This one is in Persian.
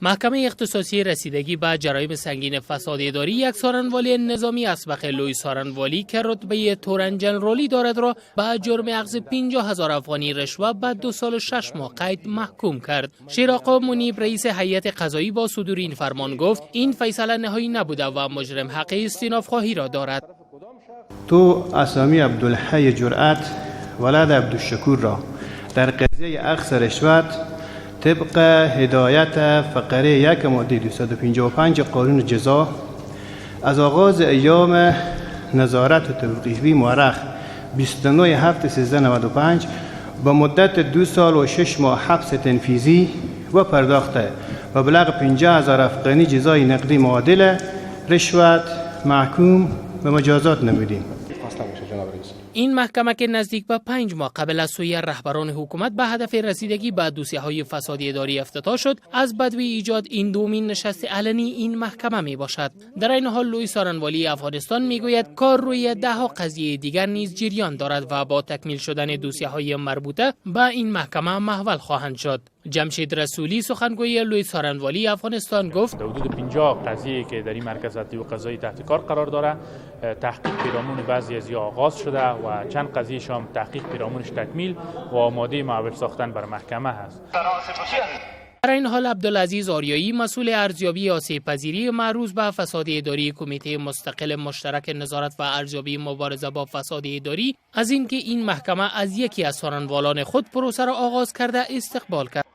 محکمه اختصاصی رسیدگی به جرایم سنگین فساد اداری یک سارنوالی نظامی اسبق لوی سارنوالی که رتبه تورن جنرالی دارد را به جرم اخذ 50,000 افغانی رشوه به 2 سال و 6 ماه قید محکوم کرد. شیراقا منیب رئیس هیئت قضایی با صدور این فرمان گفت این فیصله نهایی نبوده و مجرم حق استئناف خواهی را دارد. تو اسامی عبدالحی جرأت ولد عبدالشکور را در قضیه اخذ رشوت طبق هدایت فقره 1 ماده 255 قانون جزا از آغاز ایام نظارت و توقیفی مورخ 29/7/1395 به مدت 2 سال و 6 ماه حبس تنفیذی و پرداخته و بلغ 50,000 افغانی جزای نقدی معادل رشوت محکوم به مجازات نمودیم. این محکمه که نزدیک به 5 ماه قبل از سوی رهبران حکومت به هدف رسیدگی به دوسیه‌های فسادی اداری افتتاح شد، از بدوی ایجاد این دومین نشست علنی این محکمه می باشد. در این حال لوی سارنوالی افغانستان می گوید کار روی 10 قضیه دیگر نیز جریان دارد و با تکمیل شدن دوسیه‌های مربوطه به این محکمه محول خواهند شد. جمشید رسولی سخنگوی لوی سارنوالی افغانستان گفت حدود 50 قضیه که در این مرکز عدلی و قضایی تحت کار قرار داره، تحقیق پیرامون بعضی از آغاز شده و چند قضیه شام تحقیق پیرامونش تکمیل و آماده محول ساختن بر محکمه هست. در این حال عبدالعزیز آریایی مسئول ارزیابی آسیب پذیری معروض به فساد اداری کمیته مستقل مشترک نظارت و ارزیابی مبارزه با فساد اداری از اینکه این محکمه از یکی از سارنوالان خود پروسه را آغاز کرده استقبال کرد.